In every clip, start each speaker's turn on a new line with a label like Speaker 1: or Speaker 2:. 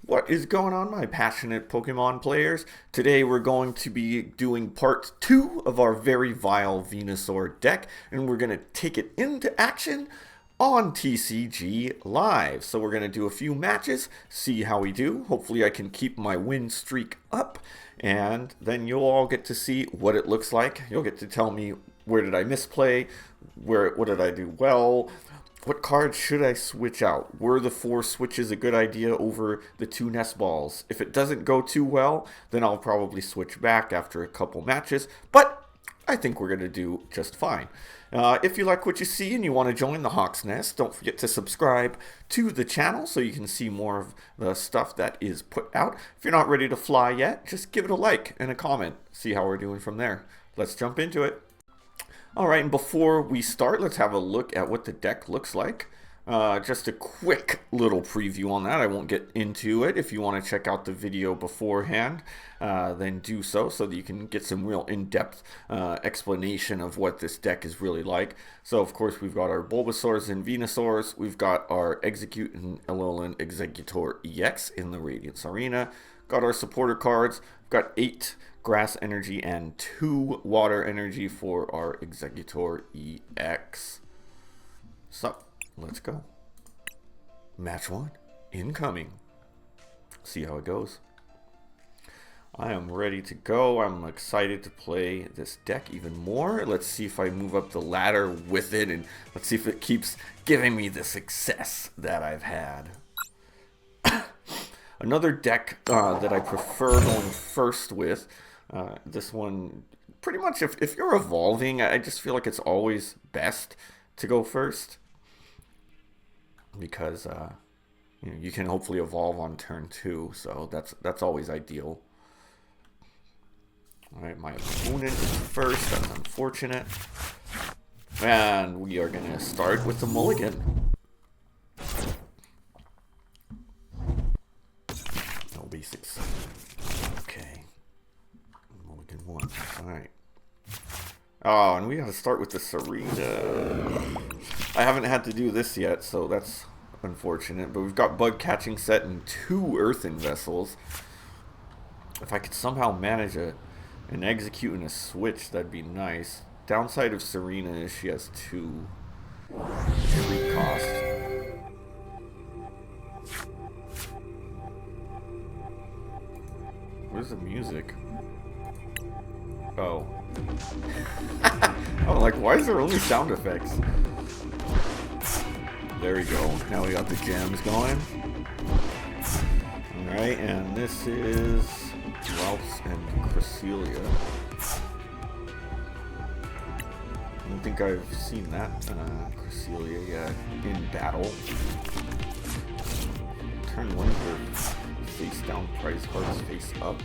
Speaker 1: What is going on, my passionate Pokemon players? Today we're going to be doing part 2 of our very vile Venusaur deck, and we're going to take it into action on TCG Live. So we're going to do a few matches, see how we do. Hopefully I can keep my win streak up, and then you'll all get to see what it looks like. You'll get to tell me where did I misplay, what did I do well, what cards should I switch out? Were the 4 switches a good idea over the 2 nest balls? If it doesn't go too well, then I'll probably switch back after a couple matches, but I think we're going to do just fine. If you like what you see and you want to join the Hawk's Nest, don't forget to subscribe to the channel so you can see more of the stuff that is put out. If you're not ready to fly yet, just give it a like and a comment. See how we're doing from there. Let's jump into it. Alright, and before we start, let's have a look at what the deck looks like. Just a quick little preview on that. I won't get into it. If you want to check out the video beforehand, then do so that you can get some real in-depth explanation of what this deck is really like. So, of course, we've got our Bulbasaurs and Venusaurs. We've got our Exeggutor and Alolan Exeggutor EX in the Radiance Arena. Got our supporter cards. We've got 8 grass energy and 2 water energy for our Exeggutor EX. So, let's go. Match 1 incoming. See how it goes. I am ready to go. I'm excited to play this deck even more. Let's see if I move up the ladder with it, and let's see if it keeps giving me the success that I've had. Another deck that I prefer going first with, this one, pretty much if you're evolving, I just feel like it's always best to go first. Because you can hopefully evolve on turn 2, so that's always ideal. Alright, my opponent is first, that's unfortunate. And we are going to start with the mulligan. No basics. Okay. Mulligan 1. Alright. Oh, and we got to start with the Serena. I haven't had to do this yet, so that's unfortunate. But we've got Bug Catching Set and 2 Earthen Vessels. If I could somehow manage an Execute and a Switch, that'd be nice. Downside of Serena is she has 2 treat costs. Where's the music? Oh. I'm like, why is there only sound effects? There we go. Now we got the gems going. Alright, and this is Ralph's and Cresselia. I don't think I've seen that Cresselia yet in battle. Turn 1 for face down, prize cards face up.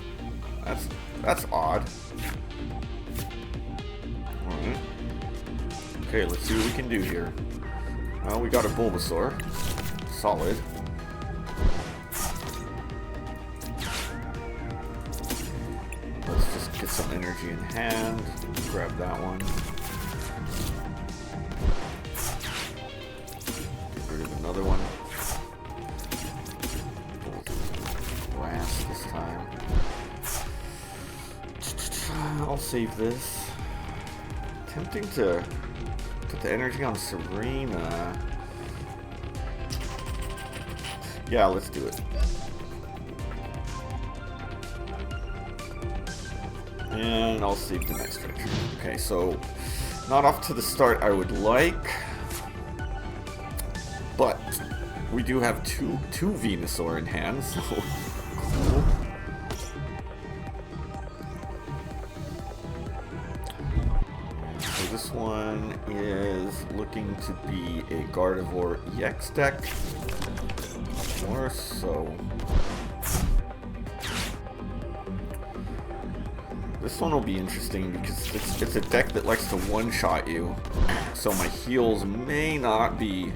Speaker 1: That's odd. Alright. Okay, let's see what we can do here. Well, we got a Bulbasaur. Solid. Let's just get some energy in hand. Grab that one. Get rid of another one. Grass this time. I'll save this. Tempting to put the energy on Serena. Yeah, let's do it. And I'll save the next treasure. Okay, so not off to the start I would like, but we do have two Venusaur in hand, so cool. This one is looking to be a Gardevoir EX deck. More so. This one will be interesting because it's a deck that likes to one-shot you. So my heals may not be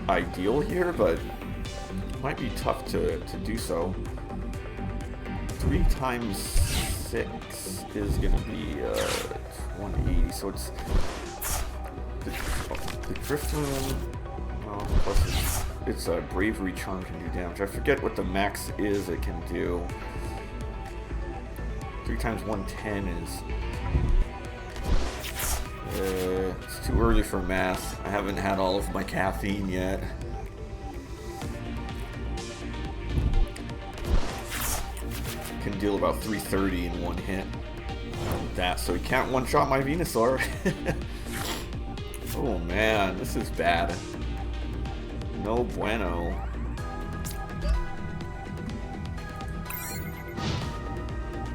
Speaker 1: ideal here, but it might be tough to do so. 3 times 6 is going to be 180, so it's the Drift Room, plus it's its bravery charm can do damage. I forget what the max is it can do. 3 times 110 is... it's too early for math. I haven't had all of my caffeine yet. Can deal about 330 in one hit. That, so he can't one-shot my Venusaur. Oh man, this is bad. No bueno.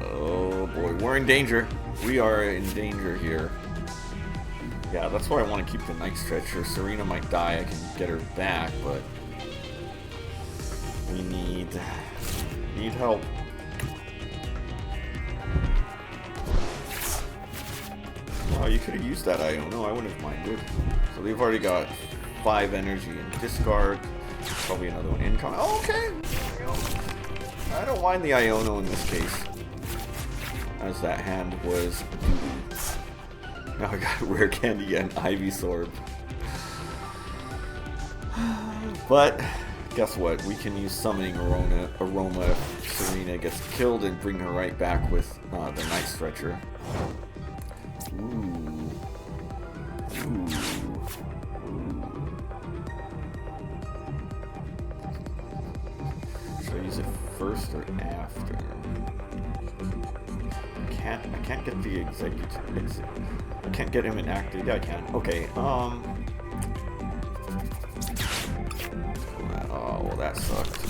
Speaker 1: Oh boy, we're in danger. We are in danger here. Yeah, that's why I want to keep the Night Stretcher. Serena might die, I can get her back, but we need help. Oh, you could have used that Iono, I wouldn't have minded. So they've already got 5 energy and discard. Probably another one incoming. Oh, okay! I don't mind the Iono in this case. As that hand was... Now I got Rare Candy and Ivysaur. But, guess what? We can use Summoning Aroma if Serena gets killed and bring her right back with the Night Stretcher. Ooh. Ooh. Should I use it first or after? I can't get the Exeggutor. I can't get him inactive. Yeah, I can. Okay. Oh, well, that sucked.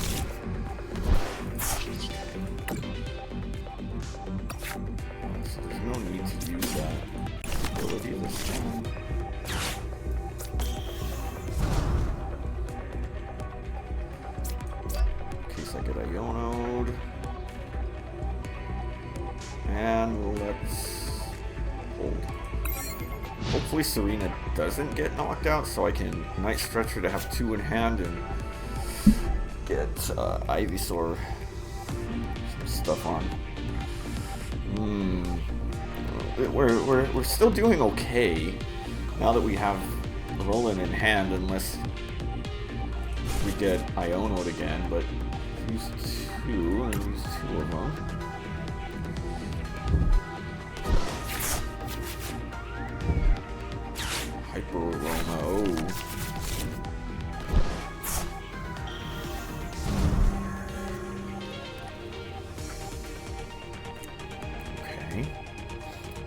Speaker 1: So there's no need to use that ability this time. In case I get Iono'd. And let's hold. Hopefully Serena doesn't get knocked out, so I can Night Stretcher to have 2 in hand and get Ivysaur some stuff on. We're still doing okay now that we have Alolan in hand, unless we get Iono'd again. But use 2 and use 2 of them. Hyper Aroma, oh. Okay.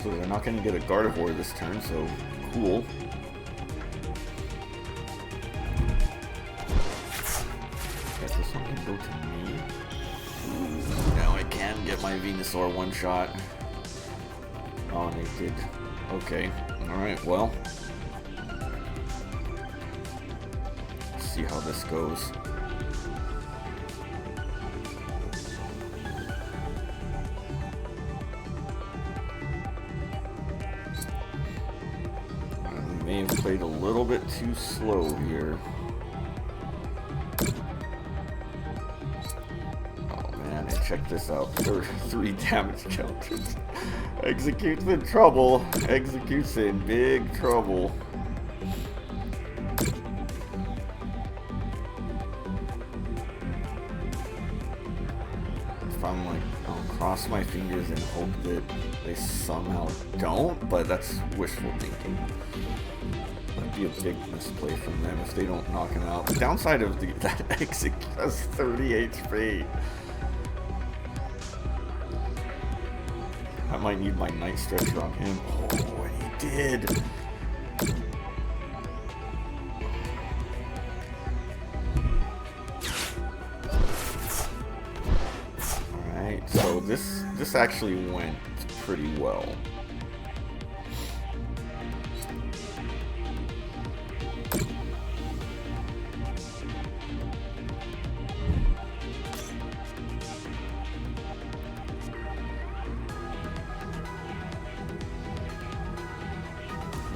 Speaker 1: So they're not going to get a Gardevoir this turn, so cool. Guess this one can go to me. Ooh, now I can get my Venusaur one shot. Oh, and they did. Okay. Alright, well. See how this goes. I may have played a little bit too slow here. Oh man, and check this out. There are 3 damage counters. Exegute's in trouble. Exegute's in big trouble. I'm like, I'll cross my fingers and hope that they somehow don't, but that's wishful thinking. That'd be a big misplay from them if they don't knock him out. The downside of that Exeggutor has 30 HP. I might need my Night Stretcher on him. Oh, and he did! So this actually went pretty well.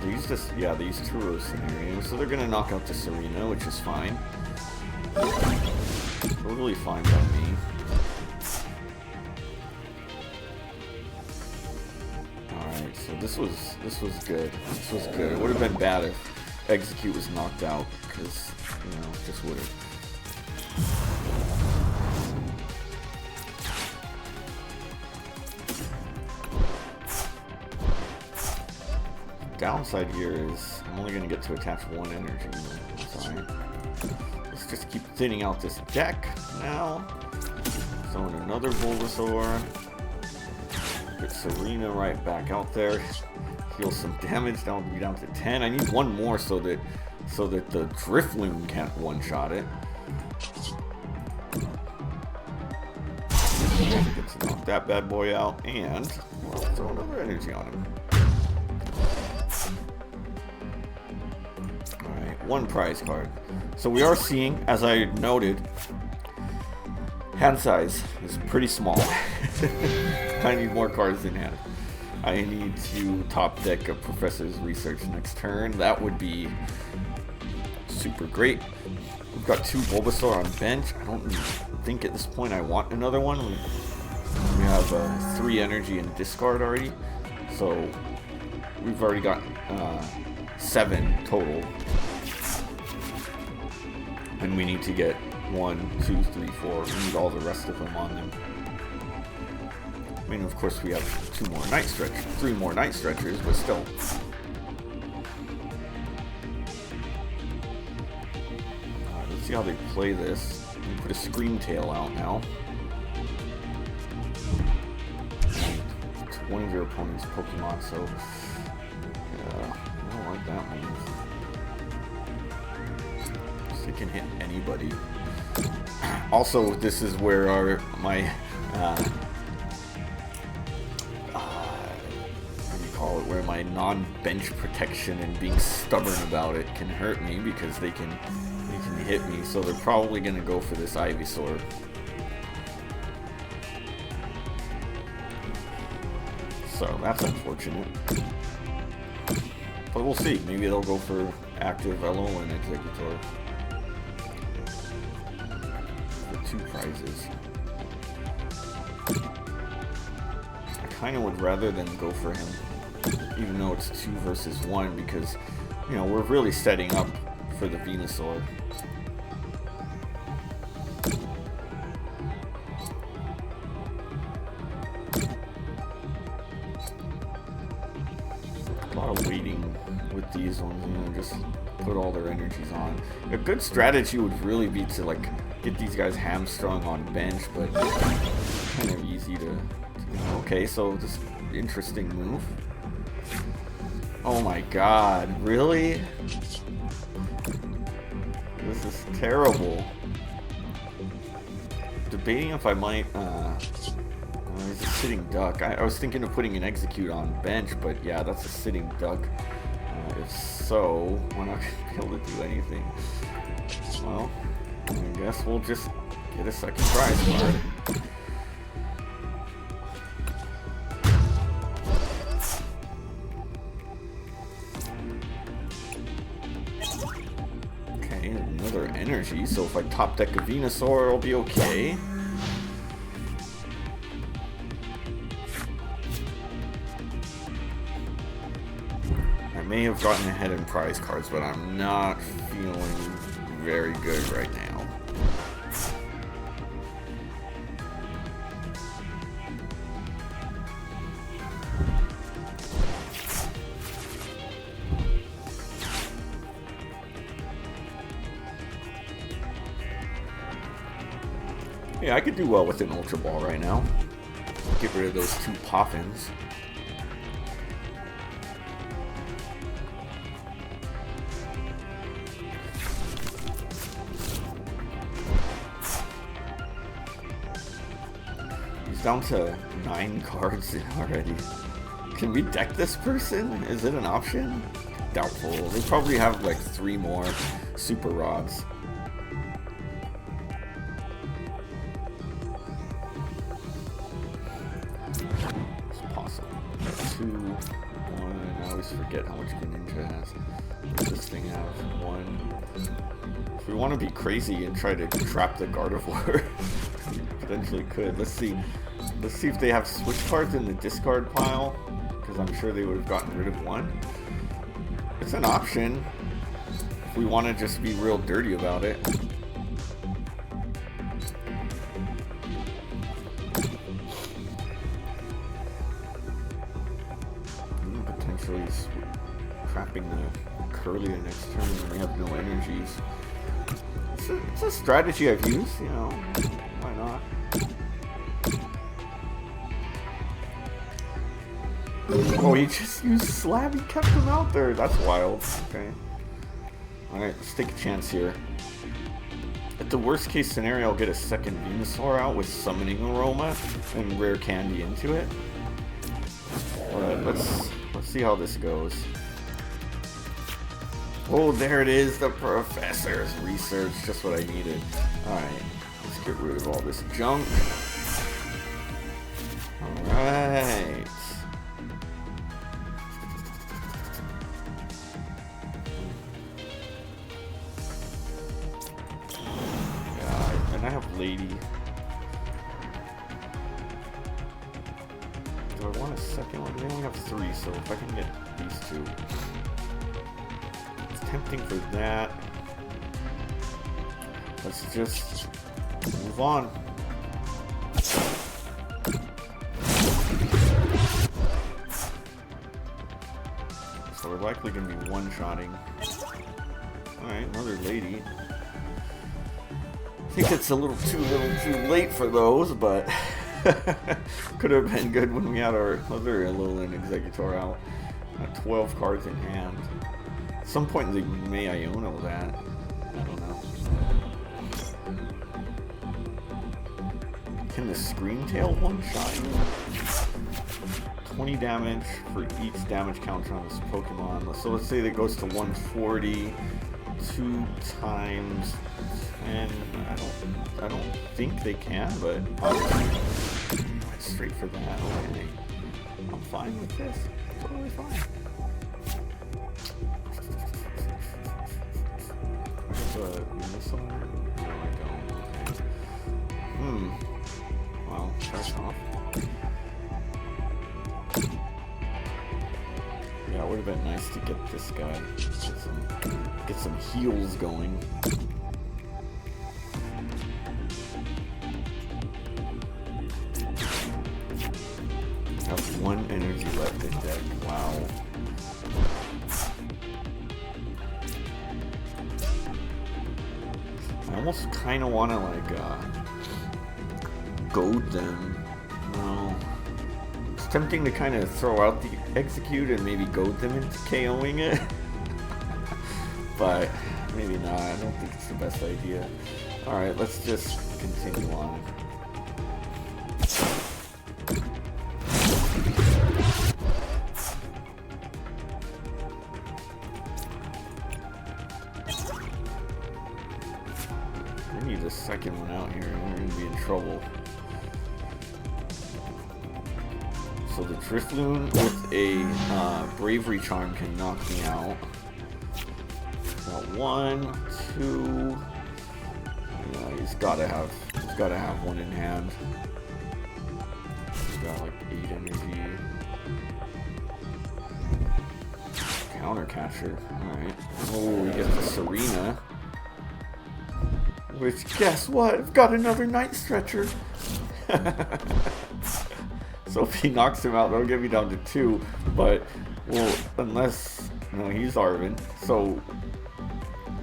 Speaker 1: They use this, yeah, they use Turo scenario, so they're gonna knock out the Serena, which is fine. Totally fine by me. So this was good. This was good. It would have been bad if Exeggcute was knocked out, because, you know, just would have. Downside here is I'm only going to get to attach one energy. Sorry. Let's just keep thinning out this deck now. Throwing another Venusaur. Get Serena right back out there. Heal some damage. That would be down to 10. I need one more so that the Drifloon can't one-shot it. Get to knock that bad boy out, and we'll throw another energy on him. Alright, one prize card. So we are seeing, as I noted, hand size is pretty small. I need more cards in hand. I need to top deck a Professor's Research next turn. That would be super great. We've got two Bulbasaur on bench. I don't think at this point I want another one. We have 3 energy and discard already. So we've already got 7 total. And we need to get 1, 2, 3, 4. We need all the rest of them on them. I mean, of course, we have 2 more Night Stretchers, 3 more Night Stretchers, but still. Let's see how they play this. We put a Scream Tail out now. It's one of your opponent's Pokemon, so I don't like that move. It can hit anybody. Also, this is where my where my non-bench protection and being stubborn about it can hurt me, because they can hit me. So they're probably gonna go for this Ivysaur. So that's unfortunate. But we'll see. Maybe they'll go for active Alolan Exeggutor. 2 prizes. I kind of would rather than go for him, even though it's 2 versus 1, because, you know, we're really setting up for the Venusaur. A lot of waiting with these ones, you know, just put all their energies on. A good strategy would really be to, like, get these guys hamstrung on bench, but kind of easy to okay, so this interesting move. Oh my god, really? This is terrible. Debating if I might, he's a sitting duck. I was thinking of putting an Execute on bench, but yeah, that's a sitting duck. If so, we're not going to be able to do anything. Well, I guess we'll just get a second prize card. Okay, another energy, so if I top deck a Venusaur, it'll be okay. I may have gotten ahead in prize cards, but I'm not feeling very good right now. Yeah, I could do well with an Ultra Ball right now. Get rid of those 2 Poffins. He's down to 9 cards already. Can we deck this person? Is it an option? Doubtful. They probably have like 3 more Super Rods. I always forget how much Greninja has. Does this thing have 1? If we want to be crazy and try to trap the Gardevoir, we potentially could. Let's see if they have switch cards in the discard pile, because I'm sure they would have gotten rid of 1. It's an option if we want to just be real dirty about it. so he's trapping the Curlia next turn when they have no energies. It's a strategy I've used, you know, why not? Oh, he just used Slab, he kept him out there, that's wild. Okay. Alright, let's take a chance here. At the worst case scenario, I'll get a second Venusaur out with Summoning Aroma and Rare Candy into it. But let's see how this goes. Oh, there it is, the Professor's Research, just what I needed. Alright, let's get rid of all this junk. Alright. Yeah, and I have Lady. Do I want a second one? They only have 3, so if I can get these 2. Tempting for that. Let's just move on. So we're likely going to be one-shotting. Alright, another Lady. I think it's a little too late for those, but could have been good when we had our other Alolan Exeggutor out. 12 cards in hand. At some point they may Iono that. I don't know. Can the Scream Tail one-shot you? 20 damage for each damage counter on this Pokemon. So let's say that goes to 140. 2 times 10. I don't think they can, but went straight for that. Okay. I'm fine with this. Totally fine. Venusaur? No, I don't. Okay. Well, that's off. Yeah, it would have been nice to get this guy. Get some heals going. I have 1 energy left in deck. Wow. I almost kind of want to like goad them. No, it's tempting to kind of throw out the Execute and maybe goad them into KOing it, but maybe not. I don't think it's the best idea. All right, let's just continue on. I need a second one out here and we're going to be in trouble. So the Drifloon with a Bravery Charm can knock me out. Got 1, 2. Yeah, he's gotta have 1 in hand. He's got like 8 energy. Counter Catcher. Alright. Oh, we get the Serena. Which, guess what? I've got another Night Stretcher. So if he knocks him out, that'll get me down to 2. But, well, unless, no, he's Arvin. So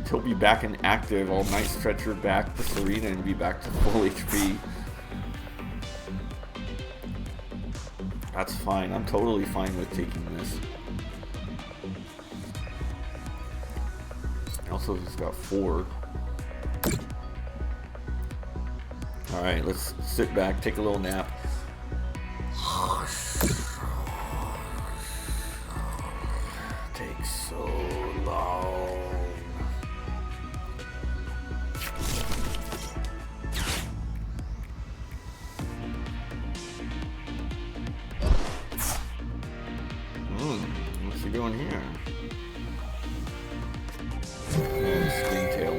Speaker 1: he'll be back in active. I'll Night Stretcher back to Serena and be back to full HP. That's fine. I'm totally fine with taking this. Also, he's got 4. Alright, let's sit back, take a little nap. Takes so long. What's he doing here? And Scream Tail.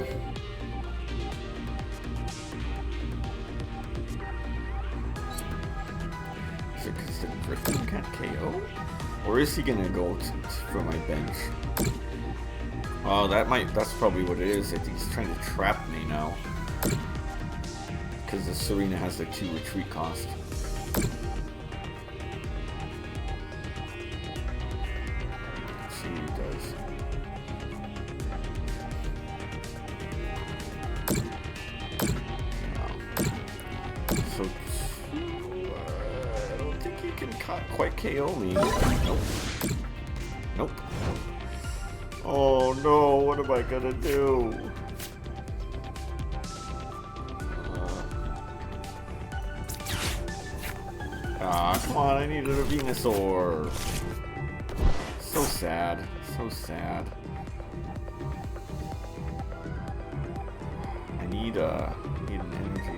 Speaker 1: Is it because the Griffin can't KO? Or is he gonna go for my bench? Oh, that's probably what it is. He's trying to trap me now. Because the Serena has the 2 retreat cost. So I don't think he can quite KO me. Nope. Nope. Oh no, what am I gonna do? Come on, I needed a Venusaur. So sad. So sad. I need an energy.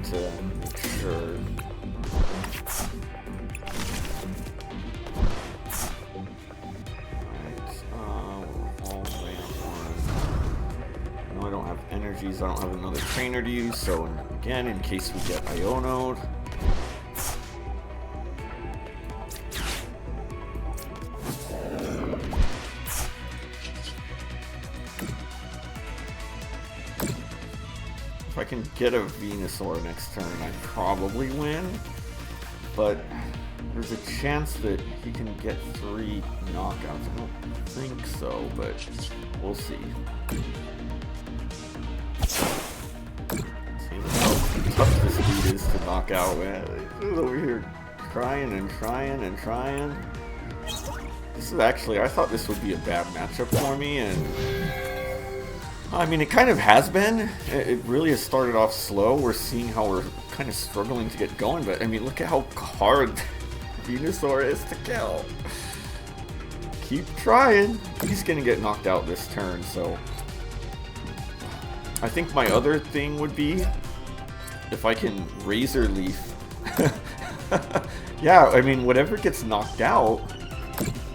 Speaker 1: To make sure. No, I don't have energies. I don't have another trainer to use. So again, in case we get Iono'd. If I can get a Venusaur next turn, I probably win. But there's a chance that he can get 3 knockouts. I don't think so, but we'll see. See how tough this dude is to knock out, man. He's over here trying and trying and trying. This is actually, I thought this would be a bad matchup for me, and I mean, it kind of has been. It really has started off slow. We're seeing how we're kind of struggling to get going, but I mean, look at how hard Venusaur is to kill. Keep trying. He's gonna get knocked out this turn, so I think my other thing would be if I can Razor Leaf. Yeah, I mean, whatever gets knocked out,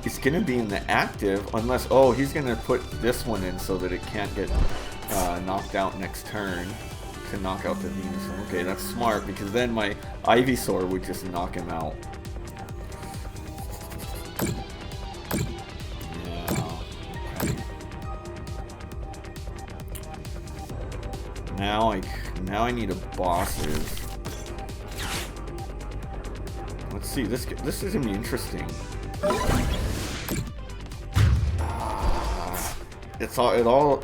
Speaker 1: it's going to be in the active, unless, oh, he's going to put this one in so that it can't get knocked out next turn to knock out the Venusaur. Okay, that's smart, because then my Ivysaur would just knock him out. Yeah, okay. Now I need a bosses. Let's see, this is going to be interesting. It's all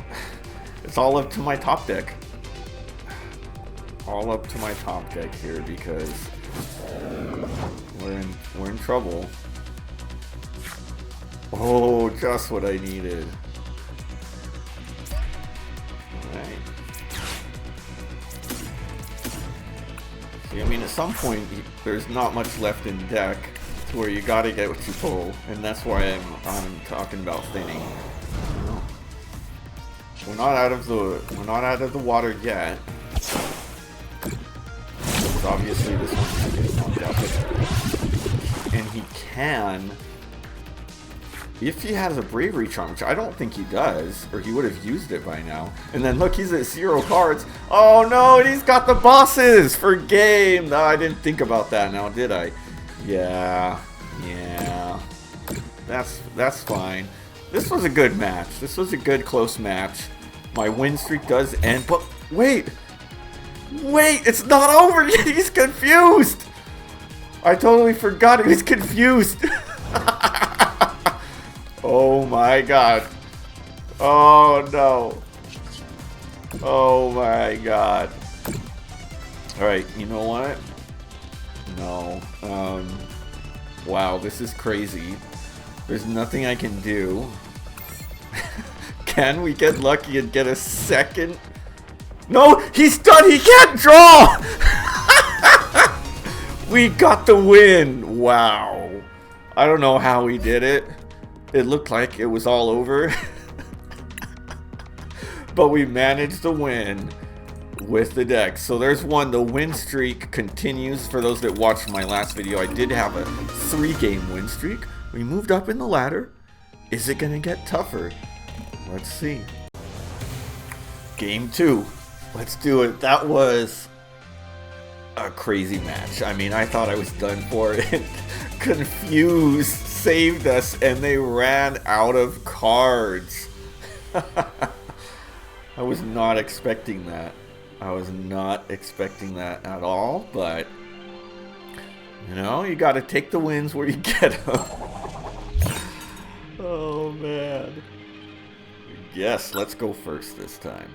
Speaker 1: up to my top deck. All up to my top deck here, because we're in trouble. Oh, just what I needed. Alright. See, I mean, at some point there's not much left in deck to where you gotta get what you pull, and that's why I'm talking about thinning. We're not out of the water yet. Because obviously this one's gonna get knocked out. And he can, if he has a bravery charm, which I don't think he does, or he would have used it by now. And then look, he's at 0 cards. Oh no, and he's got the bosses for game. No, I didn't think about that now, did I? Yeah. That's fine. This was a good match. This was a good close match. My win streak does end, but wait, it's not over yet. He's confused. I totally forgot he was confused. Oh my god. Oh no. Oh my god. Alright, you know what? No. Wow, this is crazy. There's nothing I can do. Can we get lucky and get a second? No, he's done. He can't draw. We got the win. Wow. I don't know how he did it. It looked like it was all over. But we managed to win with the deck. So there's one. The win streak continues. For those that watched my last video, I did have a 3-game win streak. We moved up in the ladder. Is it going to get tougher? Let's see. Game 2. Let's do it. That was a crazy match. I mean, I thought I was done for it. Confused saved us, and they ran out of cards. I was not expecting that. I was not expecting that at all, but you know, you gotta take the wins where you get them. Oh man. Yes, let's go first this time.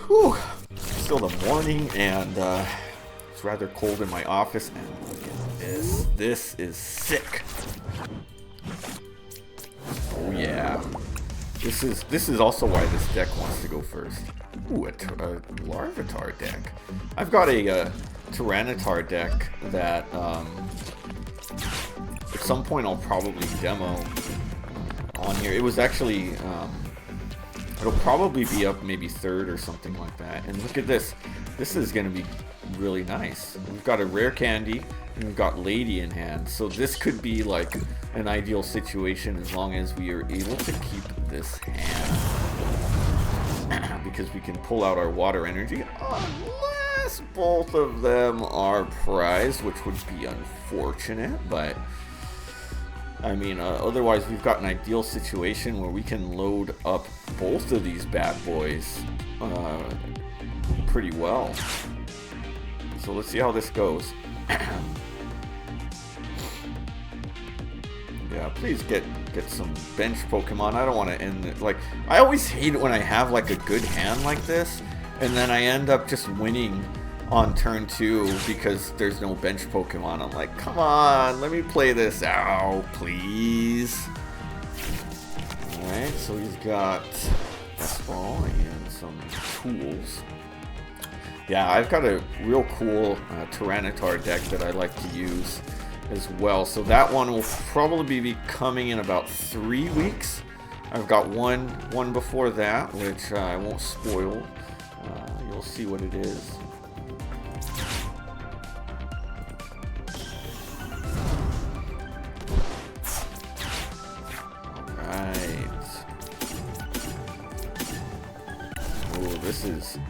Speaker 1: Whew. Still the morning, and it's rather cold in my office, and look at this. This is sick. Oh yeah. This is also why this deck wants to go first. Ooh, a Larvitar deck. I've got a Tyranitar deck that at some point I'll probably demo on here. It was actually it'll probably be up maybe third or something like that. And look at this. This is going to be really nice. We've got a rare candy and we've got Lady in hand. So this could be like an ideal situation as long as we are able to keep this hand. Because we can pull out our water energy unless both of them are prized, which would be unfortunate. But I mean, otherwise we've got an ideal situation where we can load up both of these bad boys pretty well. So let's see how this goes. Yeah, please get some bench Pokemon. I don't want to end it. Like, I always hate it when I have like a good hand like this, and then I end up just winning on turn 2 because there's no bench Pokemon. I'm like, come on, let me play this out, please. Alright, so he's got Ball and some tools. Yeah, I've got a real cool Tyranitar deck that I like to use as well. So that one will probably be coming in about 3 weeks. I've got one before that, which I won't spoil. You'll see what it is.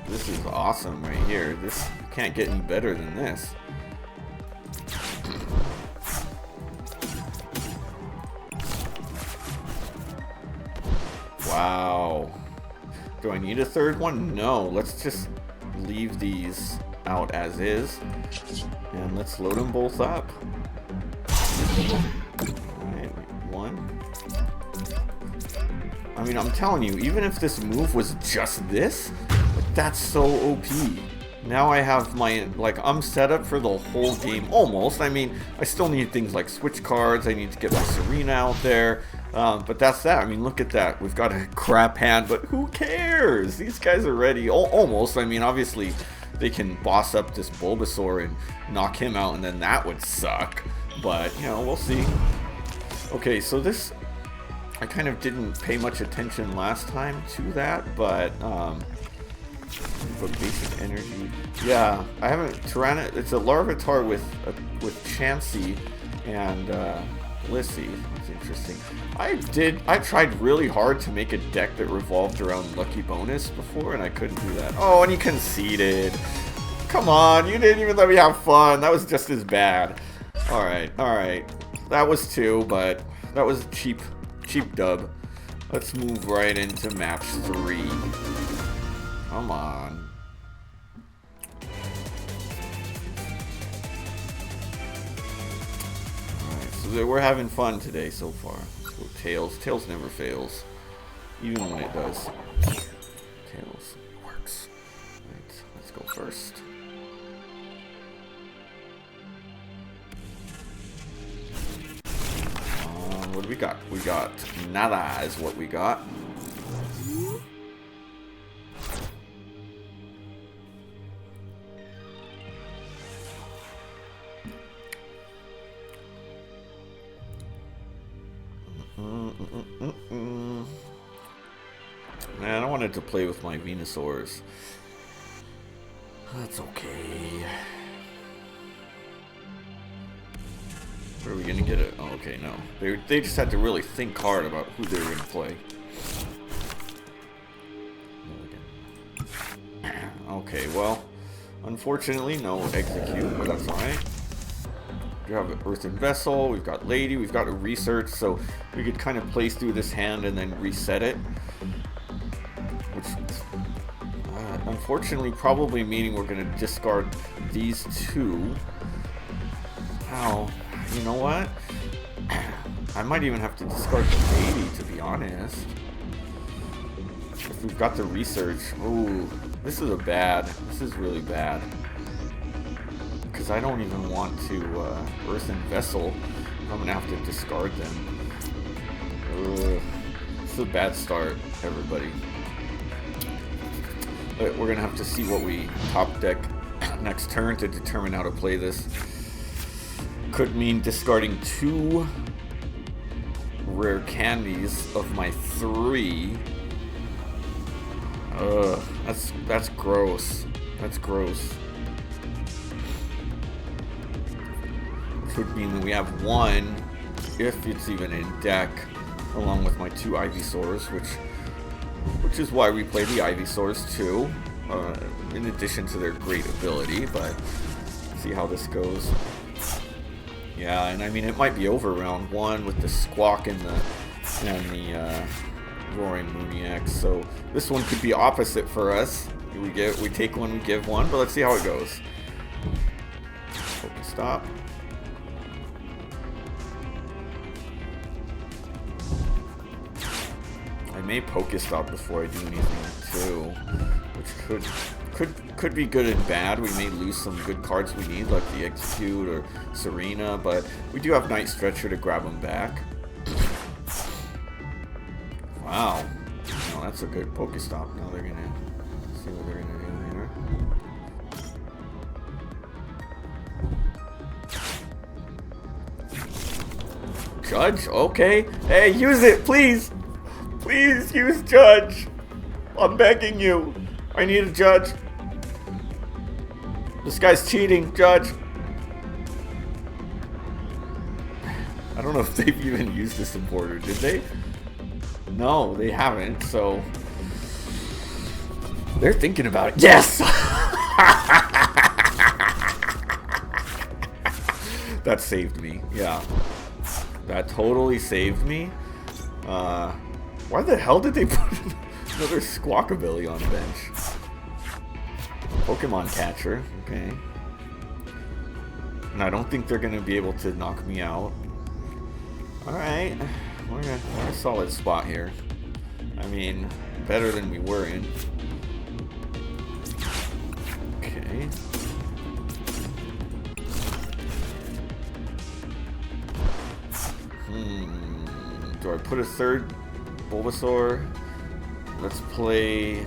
Speaker 1: This is awesome right here. This can't get any better than this. Wow. Do I need a third one? No. Let's just leave these out as is. And let's load them both up. Alright, one. I mean, I'm telling you, even if this move was just this, that's so OP. Now I have my, like, I'm set up for the whole game, almost. I mean, I still need things like switch cards. I need to get my Serena out there. But that's that. I mean, look at that. We've got a crap hand, but who cares? These guys are ready. Almost. I mean, obviously, they can boss up this Bulbasaur and knock him out, and then that would suck. But, you know, we'll see. Okay, so this, I kind of didn't pay much attention last time to that, but basic energy. Yeah, I haven't. It's a Larvitar with Chansey and Lissy. That's interesting. I tried really hard to make a deck that revolved around Lucky Bonus before, and I couldn't do that. Oh, and he conceded. Come on, you didn't even let me have fun. That was just as bad. All right. That was 2, but that was a cheap dub. Let's move right into match 3. Come on. Alright, so we're having fun today so far. Let's go Tails. Tails never fails. Even when it does. Tails works. Alright, let's go first. What do we got? We got nada is what we got. Man, I wanted to play with my Venusaurs. That's okay. Where are we gonna get it? Oh, okay, no. They just had to really think hard about who they were gonna play. Okay, well, unfortunately, no execute, but that's alright. We have an Earthen Vessel, we've got Lady, we've got a Research, so we could kind of place through this hand and then reset it. Which, unfortunately, probably meaning we're going to discard these two. Wow, you know what? I might even have to discard the Lady, to be honest. If we've got the Research. Ooh, this is really bad. Because I don't even want to Earthen Vessel. I'm going to have to discard them. This is a bad start, everybody. But we're going to have to see what we top deck next turn to determine how to play this. Could mean discarding 2 rare candies of my 3. That's gross. That's gross. Would mean that we have 1, if it's even in deck, along with my 2 Ivysaurs, which is why we play the Ivysaurs too, in addition to their great ability. But see how this goes. Yeah, and I mean it might be over round 1 with the Squawk and the Roaring Mooniac. So this one could be opposite for us. We take 1, we give 1, but let's see how it goes. Stop. I may Pokestop before I do anything too, which could be good and bad. We may lose some good cards we need, like the Execute or Serena, but we do have Night Stretcher to grab them back. Wow, no, that's a good Pokestop. Now they're gonna see what they're gonna do here. Judge, okay. Hey, use it, please. Please use Judge. I'm begging you. I need a Judge. This guy's cheating, Judge. I don't know if they've even used the supporter, did they? No, they haven't, so they're thinking about it. Yes! That saved me, yeah. That totally saved me. Why the hell did they put another Squawkabilly on the bench? Pokemon Catcher, okay. And I don't think they're going to be able to knock me out. Alright, we're in a solid spot here. I mean, better than we were in. Okay. Do I put a third Bulbasaur? Let's play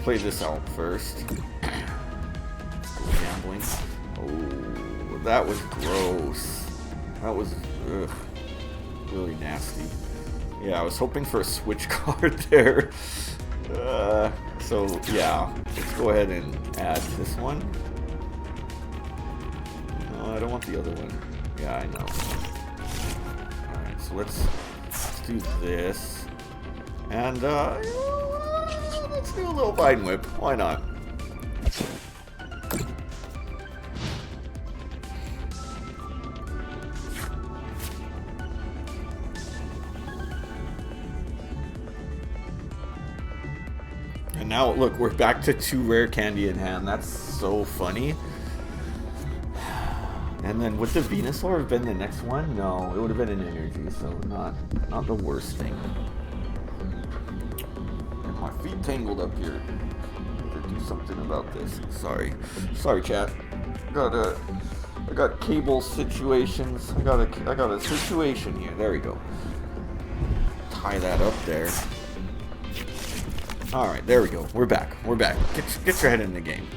Speaker 1: this out first. Gambling. Oh, that was gross. That was really nasty. Yeah, I was hoping for a switch card there. So yeah, let's go ahead and add this one. No, I don't want the other one. Yeah, I know. Alright, so let's do this. And let's do a little Vine Whip. Why not? And now, look, we're back to 2 rare candy in hand. That's so funny. And then would the Venusaur have been the next one? No, it would have been an energy, so not the worst thing. And my feet tangled up here. I have to do something about this. Sorry, chat. I got cable situations. I got a situation here. There we go. Tie that up there. All right, there we go. We're back. We're back. Get your head in the game.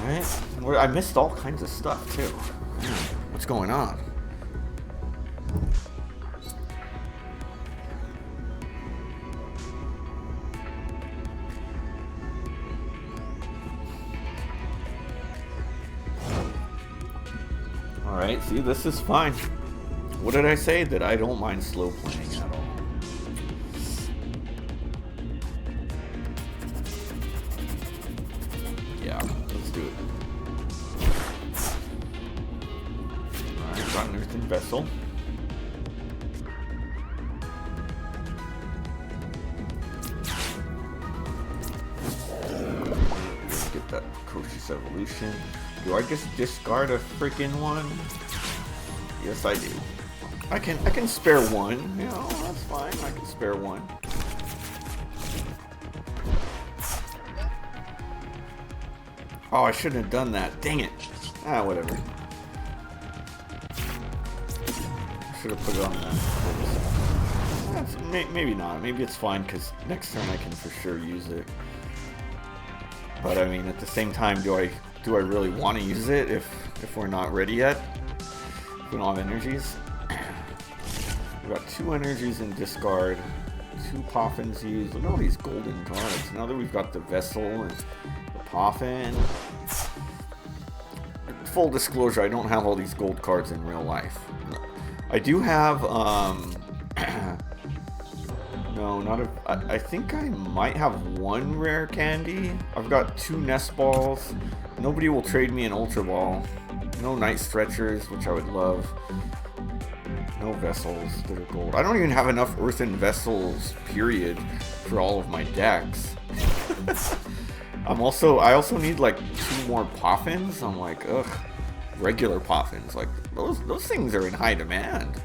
Speaker 1: All right. I missed all kinds of stuff too. What's going on? Alright, see, this is fine. What did I say? That I don't mind slow playing at all. Yeah, let's do it. vessel. Get that precocious evolution. Do I just discard a freaking one? Yes, I do. I can spare one. You know, that's fine. I can spare one. Oh, I shouldn't have done that. Dang it. Ah, whatever. Should have put it on that. Maybe not. Maybe it's fine because next turn I can for sure use it. But I mean, at the same time, do I really want to use it if we're not ready yet? If we don't have energies. We've got 2 energies in discard, 2 Poffins used. Look at all these golden cards. Now that we've got the Vessel and the Poffin. Full disclosure, I don't have all these gold cards in real life. I do have, no, not a, I think I might have 1 rare candy. I've got 2 nest balls. Nobody will trade me an Ultra Ball. No Night Stretchers, which I would love. No vessels that are gold. I don't even have enough earthen vessels, period, for all of my decks. I also need like 2 more Poffins. I'm like, ugh, regular Poffins. Like those things are in high demand.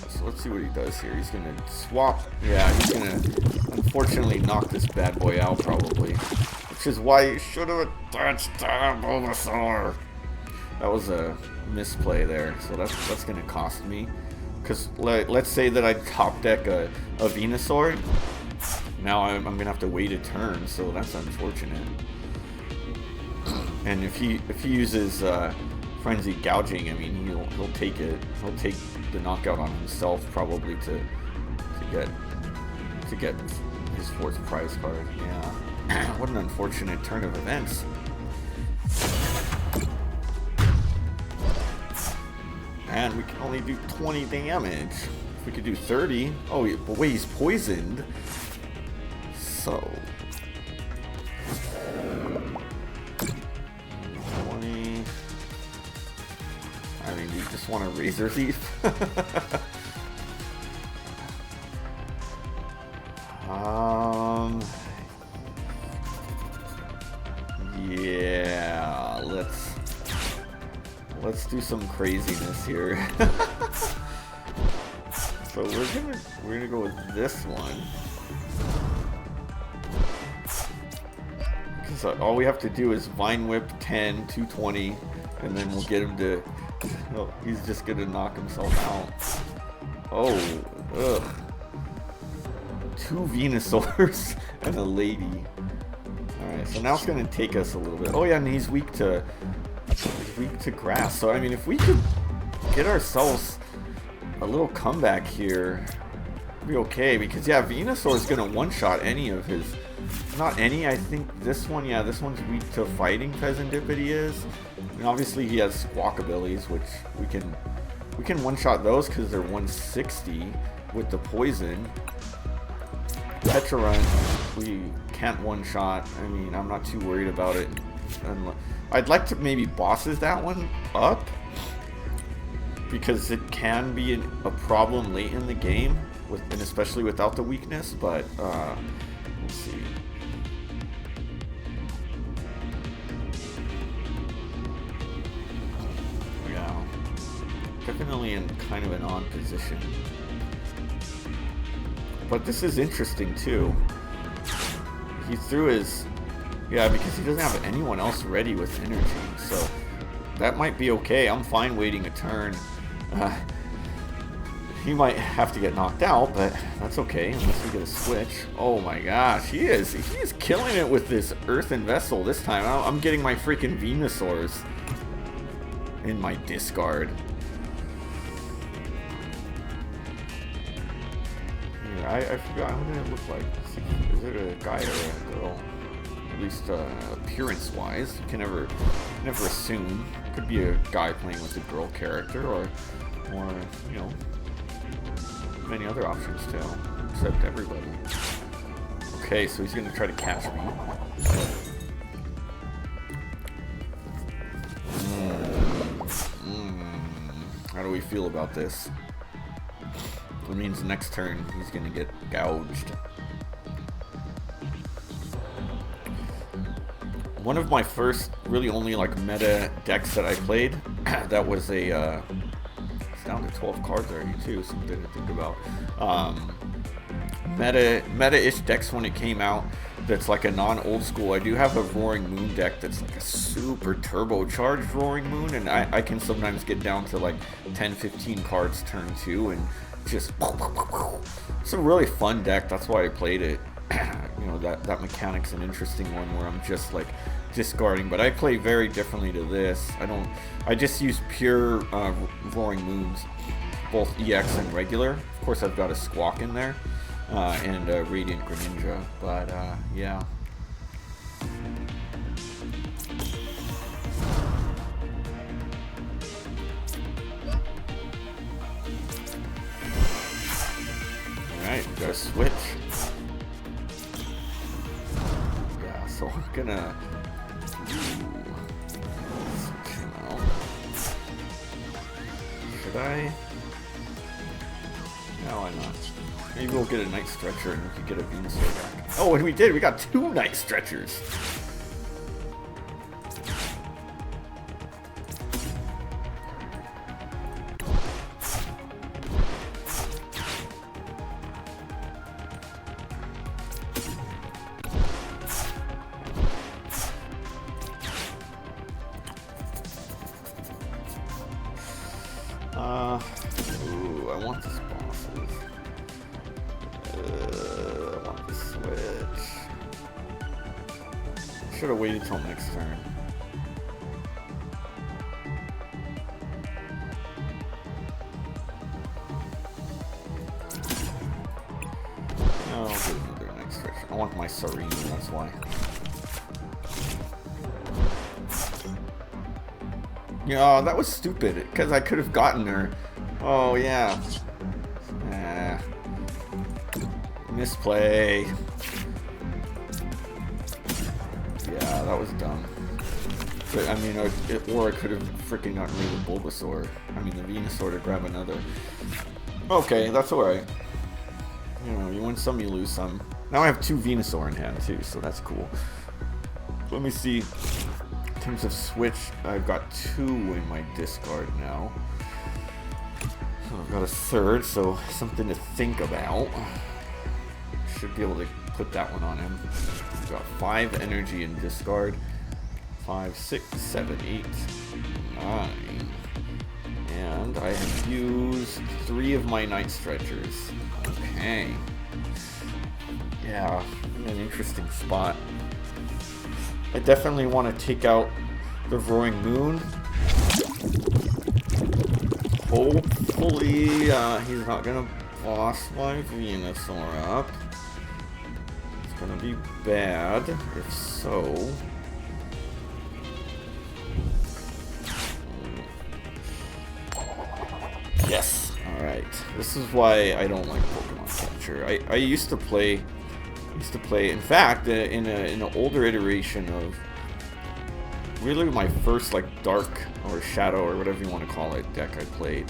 Speaker 1: So let's see what he does here. He's gonna swap. Yeah, he's gonna unfortunately knock this bad boy out probably, which is why you should have attached Venusaur. That was a misplay there, so that's gonna cost me. Because let's say that I top deck a Venusaur. Now I'm gonna have to wait a turn, so that's unfortunate. And if he uses Frenzy Gouging, I mean he'll take it. He'll take the knockout on himself probably to get his 4th prize card. Yeah, what an unfortunate turn of events. And we can only do 20 damage. If we could do 30. Oh, but wait, he's poisoned. So 20. I mean, you just want to Razor Thief? Yeah, let's do some craziness here. So we're gonna go with this one. Because all we have to do is Vine Whip 10, 220, and then we'll get him to. Oh, he's just gonna knock himself out. Oh, ugh. 2 Venusaurs and a lady. Alright, so now it's gonna take us a little bit. Oh yeah, and he's weak to grass. So I mean, if we could get ourselves a little comeback here, it'd be okay. Because yeah, Venusaur is gonna one-shot any of his. Not any. I think this one. Yeah, this one's weak to fighting. Pheasantipity is. And obviously he has Squawk abilities, which we can one-shot those because they're 160 with the poison. Petra Run, we can't one-shot. I mean, I'm not too worried about it. I'd like to maybe bosses that one up because it can be a problem late in the game, and especially without the weakness. But let's see. Yeah, definitely in kind of an odd position. But this is interesting too. He threw his... Yeah, because he doesn't have anyone else ready with energy. So that might be okay. I'm fine waiting a turn. He might have to get knocked out, but that's okay unless we get a switch. Oh my gosh, he is killing it with this Earthen Vessel this time. I'm getting my freaking Venusaurs in my discard. I forgot what did it look like. Is it a guy or a girl? At least appearance-wise, you can never assume. Could be a guy playing with a girl character, or you know, many other options too. Except everybody. Okay, so he's gonna try to catch me. we feel about this. It means next turn he's gonna get gouged. One of my first, really only like meta decks that I played, that was a, it's down to 12 cards already too, something to think about. Meta-ish decks when it came out, that's like a non-old school. I do have a Roaring Moon deck that's like a super turbocharged Roaring Moon, and I can sometimes get down to like 10-15 cards turn 2 and just, it's a really fun deck. That's why I played it. You know, that mechanic's an interesting one where I'm just like discarding, but I play very differently to this. I just use pure Roaring Moons, both EX and regular. Of course I've got a Squawk in there, and Radiant Greninja, but yeah. Alright, we got a switch. Yeah, so I'm gonna switch him out. Should I? No, why not? Maybe we'll get a Night Stretcher and we can get a Venusaur back. Oh, and we did! We got 2 Night Stretchers! Ooh, I want this bosses. I want the switch. Should have waited till next turn. No, I'll do another next stretch. I want my Serene, that's why. Yeah, that was stupid, because I could have gotten her. Oh, yeah. Misplay. Yeah, that was dumb. But, I mean, or I could have freaking gotten rid of Bulbasaur. I mean, the Venusaur to grab another. Okay, that's alright. You know, you win some, you lose some. Now I have 2 Venusaur in hand, too, so that's cool. Let me see. In terms of switch, I've got 2 in my discard now. So I've got a third, so something to think about. Should be able to put that one on him. We've got 5 energy in discard. 5, 6, 7, 8, 9. And I have used 3 of my Night Stretchers. Okay. Yeah, an interesting spot. I definitely want to take out the Roaring Moon. Hopefully, he's not going to boss my Venusaur up. It's going to be bad, if so. Yes! Alright. This is why I don't like Pokemon Capture. I used to play... in fact, in an older iteration of really my first like Dark or Shadow or whatever you want to call it deck I played.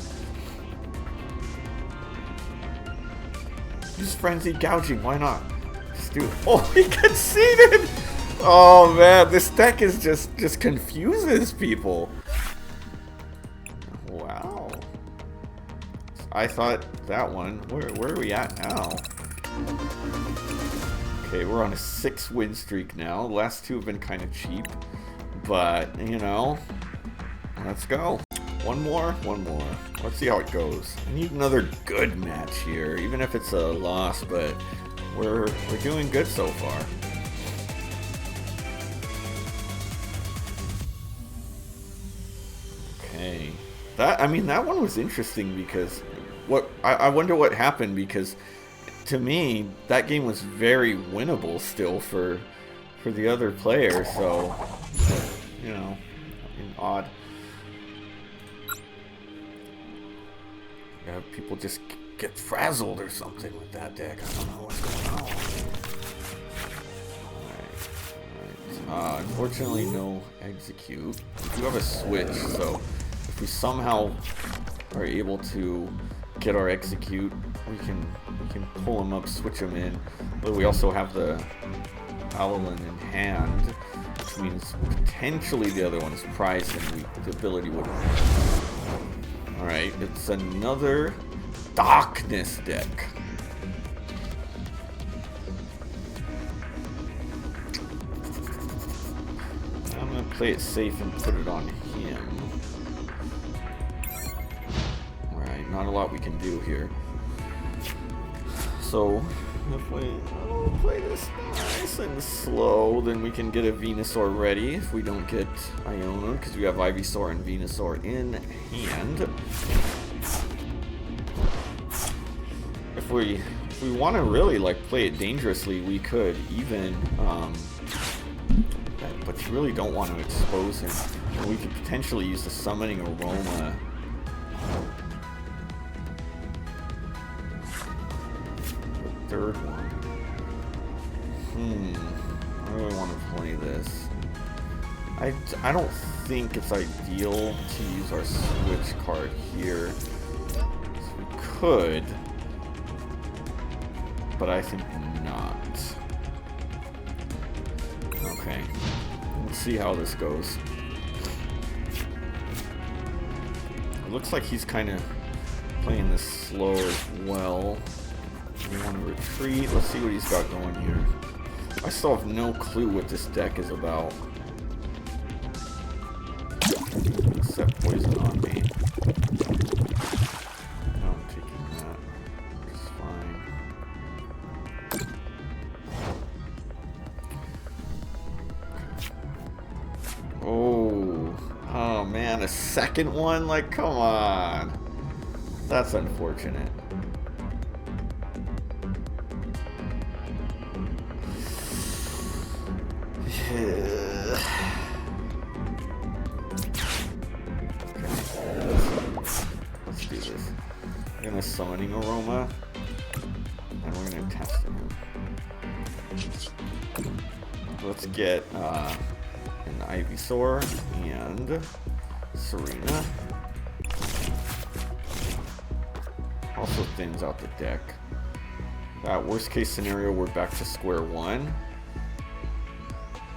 Speaker 1: Use Frenzied Gouging, why not? Just do it. Oh, he conceded! Oh man, this deck is just confuses people. Wow. I thought that one. Where are we at now? Okay, we're on a 6-win streak now. The last 2 have been kind of cheap, but you know, let's go. One more. Let's see how it goes. I need another good match here, even if it's a loss, but we're doing good so far. Okay, that one was interesting because I wonder what happened, because to me, that game was very winnable still for the other player, so, you know, odd. Yeah, people just get frazzled or something with that deck. I don't know what's going on. Alright. Unfortunately, no execute. We do have a switch, so if we somehow are able to get our execute, we can pull him up, switch him in. But we also have the Alolan in hand, which means potentially the other one's prized and the ability would. Alright, it's another Darkness deck. I'm gonna play it safe and put it on him. Alright, not a lot we can do here. So, if we play this nice and slow, then we can get a Venusaur ready if we don't get Iona, because we have Ivysaur and Venusaur in hand. If we want to really like play it dangerously, we could even, but you really don't want to expose him. And we could potentially use the Summoning Aroma. Third one. I really want to play this. I don't think it's ideal to use our switch card here. So we could, but I think not. Okay, let's see how this goes. It looks like he's kind of playing this slow as well. We want to retreat. Let's see what he's got going here. I still have no clue what this deck is about. Set poison on me. No, I'm taking that. It's fine. Oh man, a second one? Like, come on. That's unfortunate. Let's do this. We're gonna Summoning Aroma, and we're gonna test him. Let's get an Ivysaur and Serena. Also thins out the deck. Worst case scenario, we're back to square one.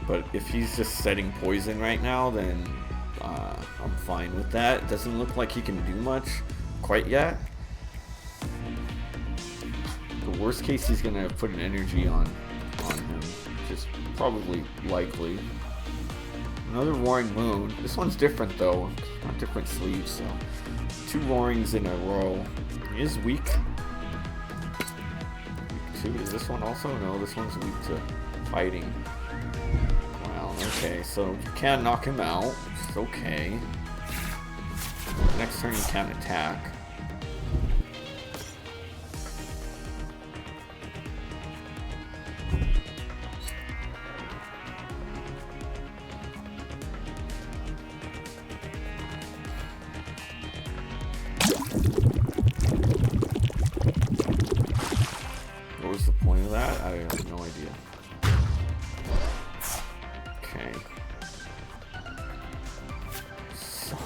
Speaker 1: But if he's just setting poison right now, then I'm fine with that. It doesn't look like he can do much quite yet. The worst case, he's gonna put an energy on him, which is probably likely. Another Roaring Moon. This one's different though, not different sleeves. So 2 Roarings in a row. He is weak. Weak 2. Is this one also? No, this one's weak to fighting. Okay, so you can knock him out, which is okay. Next turn you can't attack. What was the point of that? I have no idea. Okay. So,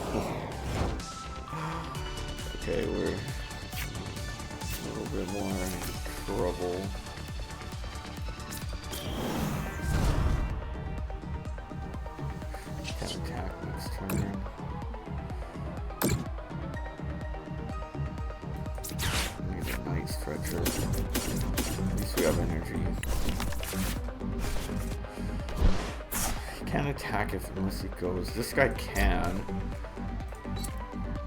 Speaker 1: okay, we're a little bit more in trouble. Can't attack next turn. Need a Night Stretcher. At least we have energy. Can't attack unless he goes. This guy can.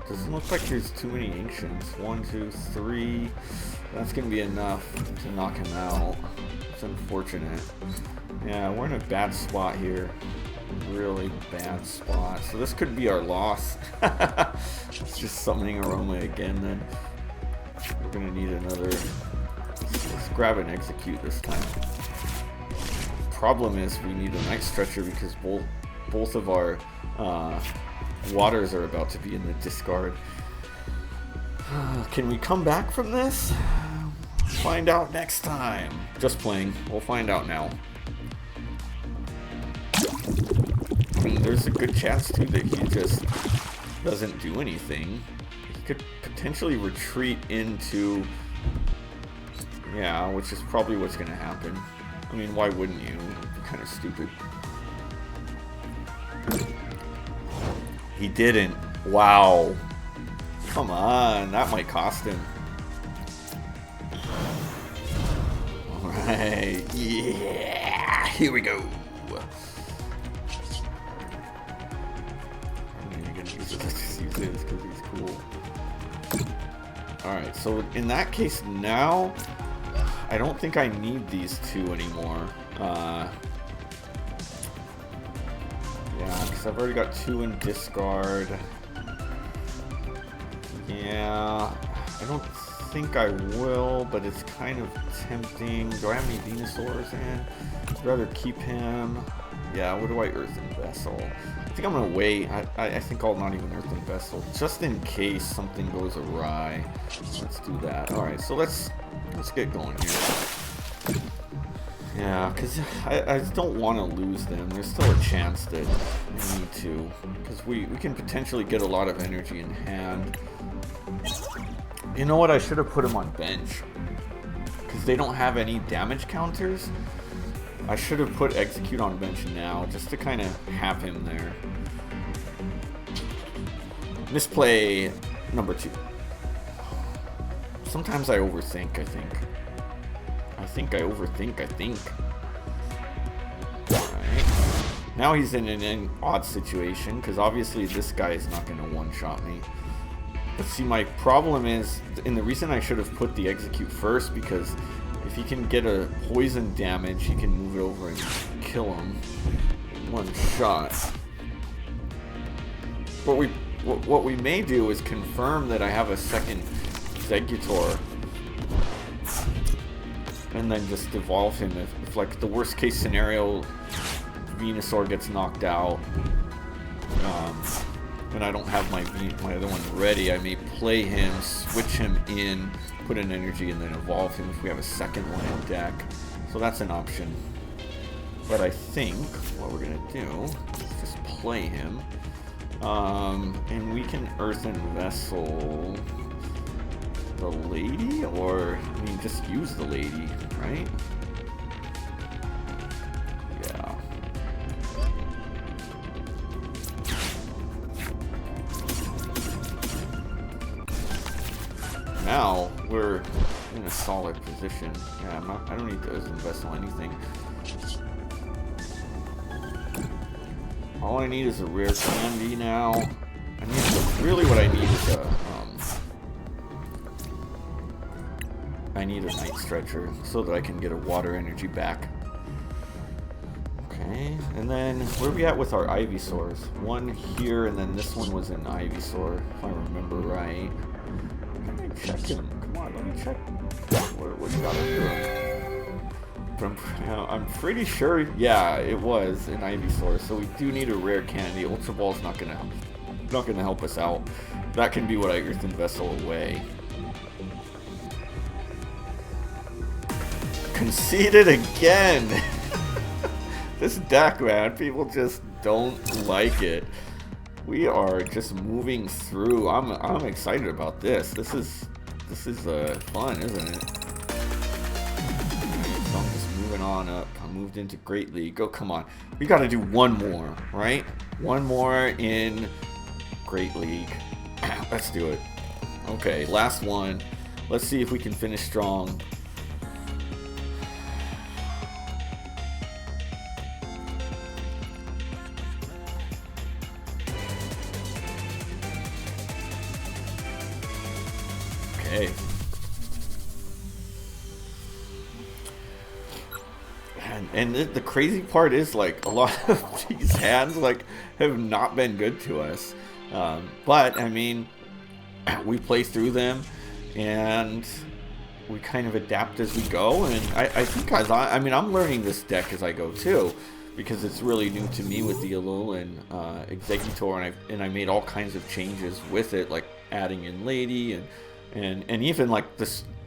Speaker 1: Doesn't look like there's too many ancients. 1, 2, 3. That's gonna be enough to knock him out. It's unfortunate. Yeah, we're in a bad spot here. Really bad spot. So this could be our loss. It's just Summoning Aroma again then. We're gonna need another. Let's grab an Execute this time. Problem is we need a Night Stretcher because both of our waters are about to be in the discard. Can we come back from this? Find out next time. Just playing. We'll find out now. I mean, there's a good chance too that he just doesn't do anything. could potentially retreat into... Yeah, which is probably what's going to happen. I mean, why wouldn't you? Kind of stupid. He didn't. Wow. Come on, that might cost him. Alright, yeah, here we go. Let's use this because he's cool. Alright, so in that case now, I don't think I need these two anymore. Yeah, because I've already got two in discard. Yeah, I don't think I will, but it's kind of tempting. Do I have any Venusaurs in? I'd rather keep him. Yeah, what do I Earthen Vessel? I think I'm going to wait. I think I'll not even Earthen Vessel, just in case something goes awry. Let's do that. Alright, so let's get going here. Yeah, because I don't want to lose them. There's still a chance that we need to. Because we can potentially get a lot of energy in hand. You know what? I should have put him on bench. Because they don't have any damage counters. I should have put Execute on bench now, just to kind of have him there. Misplay number 2. Sometimes I overthink, I think. I overthink. Alright. Now he's in an odd situation, because obviously this guy is not going to one-shot me. But see, my problem is, and the reason I should have put the Execute first, because if he can get a poison damage, he can move it over and kill him in one shot. What we may do is confirm that I have a second Exeggutor, and then just evolve him if like the worst case scenario, Venusaur gets knocked out, and I don't have my other one ready. I may play him, switch him in, put in energy, and then evolve him if we have a second one in deck. So that's an option. But I think what we're gonna do is just play him, and we can Earthen Vessel the lady, or I mean just use the lady, right? Yeah. Now we're in a solid position. Yeah, I don't need to invest on anything. All I need is a rare candy now. Really what I need is I need a Night Stretcher so that I can get a water energy back. Okay, and then where are we at with our Ivysaurs? One here, and then this one was an Ivysaur, if I remember right. Let me check him. Come on, let me check. What you got here? I'm pretty sure, yeah, it was an Ivysaur. So we do need a rare candy. Ultra Ball's not gonna help us out. That can be what I Earthen Vessel away. Conceded again. This deck, man, people just don't like it. We are just moving through. I'm excited about this. This is fun, isn't it? So I'm just moving on up. I moved into Great League. Oh, come on. We got to do one more, right? One more in Great League. Let's do it. Okay, last one. Let's see if we can finish strong. Okay. And the crazy part is, like, a lot of these hands, like, have not been good to us. But, I mean, we play through them, and we kind of adapt as we go. And I think, I mean, I'm learning this deck as I go, too, because it's really new to me with the Alolan Exeggutor, and I made all kinds of changes with it, like adding in Lady, and even, like,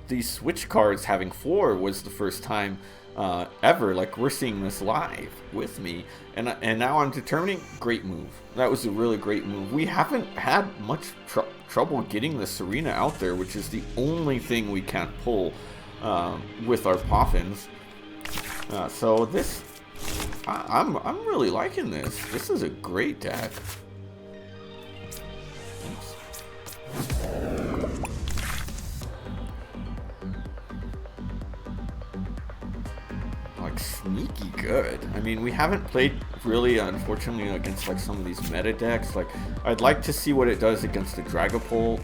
Speaker 1: these switch cards having 4 was the first time ever. Like, we're seeing this live with me, and now I'm determining. Great move. That was a really great move. We haven't had much trouble getting the Serena out there, which is the only thing we can't pull with our Poffins. So this, I'm really liking this. This is a great deck. Like, sneaky good. I mean, we haven't played really, unfortunately, against like some of these meta decks. Like, I'd like to see what it does against the Dragapult,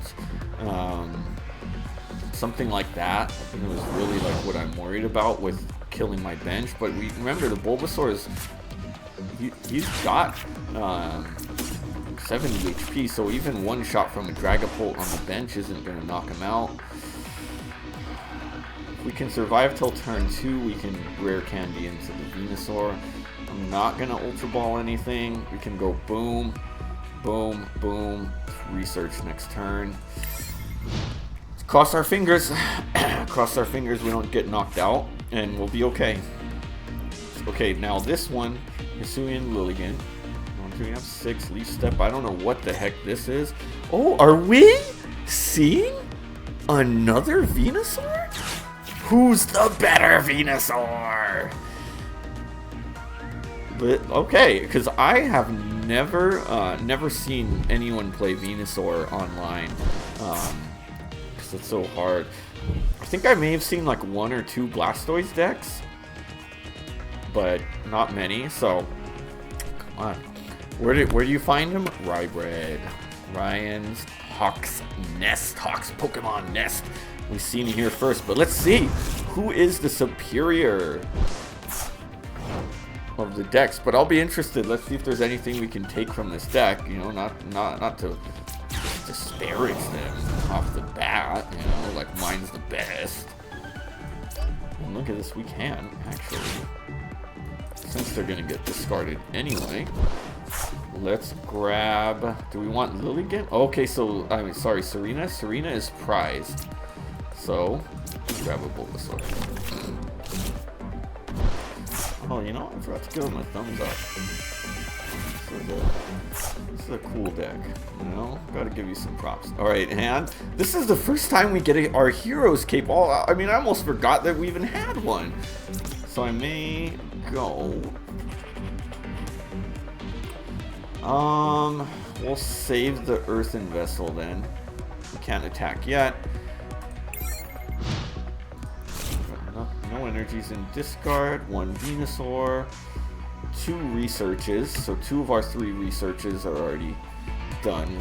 Speaker 1: something like that. I think it was really like what I'm worried about with killing my bench. But we remember the Bulbasaur is he's got 70 HP, so even one shot from a Dragapult on the bench isn't going to knock him out. If we can survive till turn 2, we can rare candy into the Venusaur. I'm not going to Ultra Ball anything. We can go boom, boom, boom, research next turn. Cross our fingers. Cross our fingers we don't get knocked out, and we'll be okay. Okay, now this one, Hisuian Lilligant. 1, 2, 6, Leaf Step. I don't know what the heck this is. Oh, are we seeing another Venusaur? Who's the better Venusaur? But okay, because I have never seen anyone play Venusaur online. Because it's so hard. I think I may have seen like 1 or 2 Blastoise decks, but not many. So come on, where do you find him? Rybred, Ryan's Hawk's Nest, Hawk's Pokemon Nest. We've seen it here first, but let's see who is the superior of the decks. But I'll be interested. Let's see if there's anything we can take from this deck. You know, not to disparage them off the bat. You know, like mine's the best. And look at this, we can actually, since they're gonna get discarded anyway. Let's grab. Do we want Lilligant? Okay, so I mean, sorry, Serena. Serena is prized. So let's grab a Bulbasaur. Oh, you know, I forgot to give him a thumbs up. This is a cool deck. You know, gotta give you some props. All right, and this is the first time we get our Heroes Cape. I mean, I almost forgot that we even had one. So I may go. We'll save the Earthen Vessel then. We can't attack yet. No energies in discard. 1 Venusaur. 2 researches. So 2 of our 3 researches are already done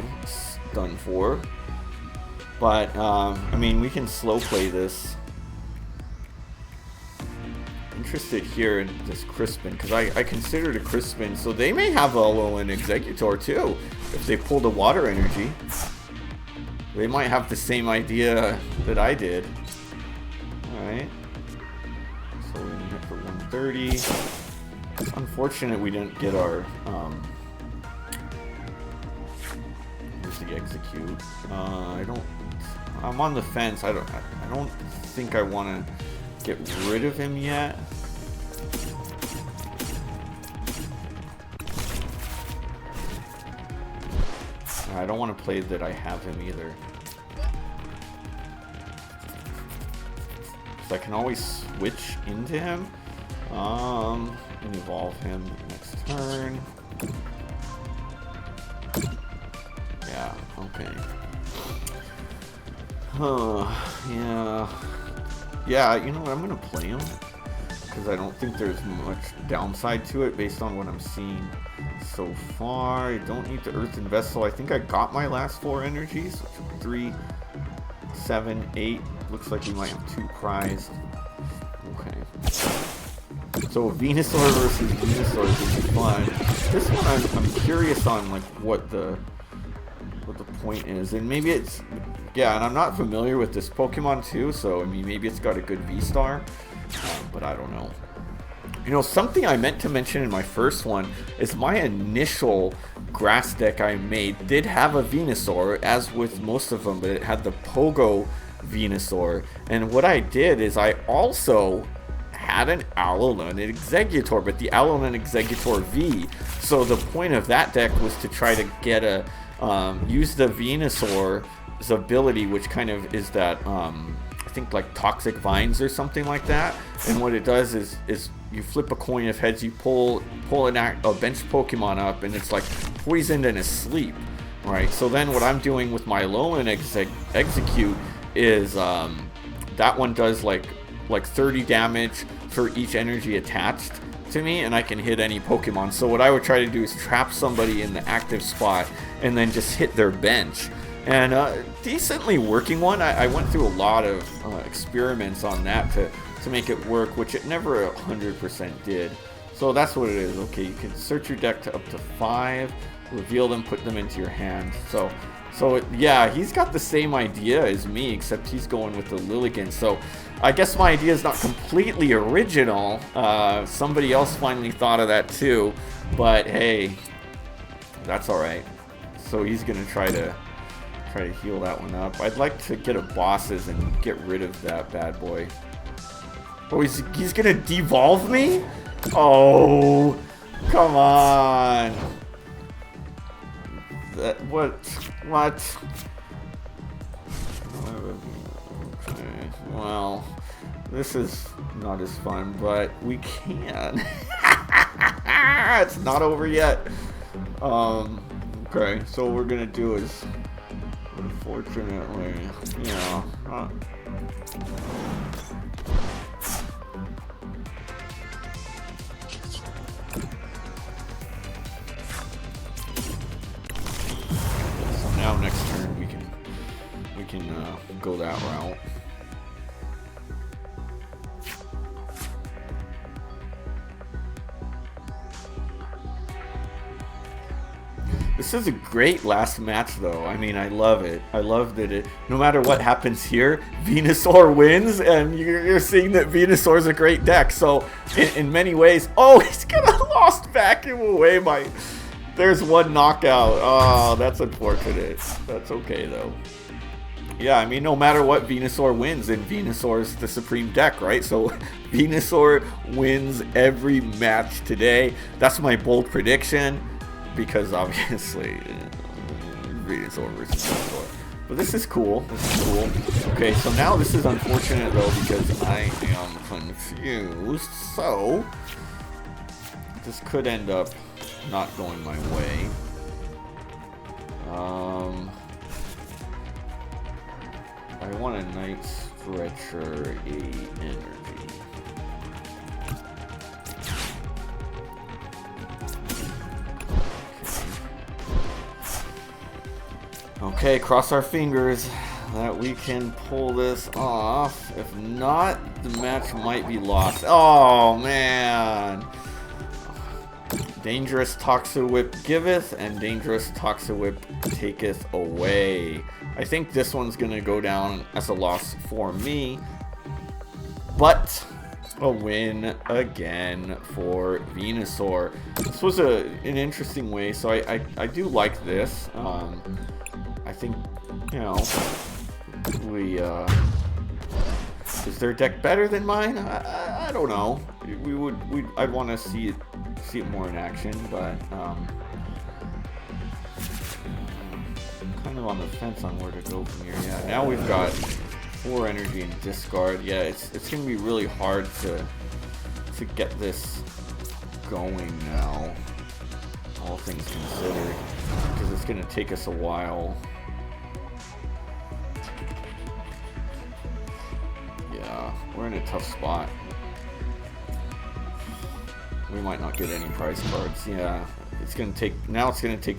Speaker 1: for. But I mean, we can slow play this. Interested here in this Crispin, because I considered a Crispin, so they may have a Alolan Exeggutor too if they pulled a water energy. They might have the same idea that I did. Alright, so we're gonna hit for 130. It's unfortunate we didn't get our here's the Execute. I'm on the fence. I don't think I want to get rid of him yet. I don't want to play that I have him either. So I can always switch into him. And evolve him next turn. Yeah, okay. Yeah, you know what, I'm gonna play him because I don't think there's much downside to it based on what I'm seeing so far. I don't need the Earthen Vessel. I think I got my last 4 energies, which are 3, 7, 8. Looks like we might have 2 prized. Okay. So Venusaur versus Venusaur is fun. This one I'm curious on like what the point is, and maybe it's, yeah, and I'm not familiar with this Pokemon too, so I mean maybe it's got a good V-Star, but I don't know. You know, something I meant to mention in my first one is my initial grass deck I made did have a Venusaur, as with most of them, but it had the Pogo Venusaur, and what I did is I also had an Alolan Exeggutor, but the Alolan Exeggutor V. So the point of that deck was to try to get a use the Venusaur's ability, which kind of is that I think like Toxic Vines or something like that. And what it does is you flip a coin of heads, you pull a bench Pokemon up, and it's like poisoned and asleep, right? So then what I'm doing with my Alolan Execute is that one does like 30 damage for each energy attached to me, and I can hit any Pokemon. So what I would try to do is trap somebody in the active spot and then just hit their bench. And decently working one. I went through a lot of experiments on that to make it work, which it never 100% did. So that's what it is. Okay, you can search your deck to up to 5, reveal them, put them into your hand. So yeah, he's got the same idea as me, except he's going with the Lilligant. So I guess my idea is not completely original. Somebody else finally thought of that too, but hey, that's all right. So he's gonna try to heal that one up. I'd like to get a bosses and get rid of that bad boy. Oh, he's gonna devolve me? Oh, come on. What? Okay, well, this is not as fun, but we can. It's not over yet. Okay, so what we're gonna do is, unfortunately, you know, so now next turn we can go that route. This is a great last match, though. I mean, I love it. I love that it, no matter what happens here, Venusaur wins, and you're seeing that Venusaur is a great deck. So, in many ways, oh, he's gonna lost back him away. There's one knockout. Oh, that's unfortunate. That's okay, though. Yeah, I mean, no matter what, Venusaur wins, and Venusaur is the supreme deck, right? So, Venusaur wins every match today. That's my bold prediction. Because obviously, Venusaur versus Venusaur. But this is cool. This is cool. Okay, so now this is unfortunate though because I am confused. So this could end up not going my way. I want a Night Stretcher, a energy. Okay, cross our fingers that we can pull this off. If not, the match might be lost. Oh, man. Dangerous Toxawhip giveth, and Dangerous Toxawhip taketh away. I think this one's going to go down as a loss for me. But a win again for Venusaur. This was an interesting way, so I do like this. I think, you know, is their deck better than mine? I don't know. I'd want to see it more in action, but kind of on the fence on where to go from here. Yeah, now we've got 4 energy and discard. Yeah, it's gonna be really hard to get this going now, all things considered, because it's gonna take us a while. We're in a tough spot. We might not get any prize cards. Yeah, it's gonna take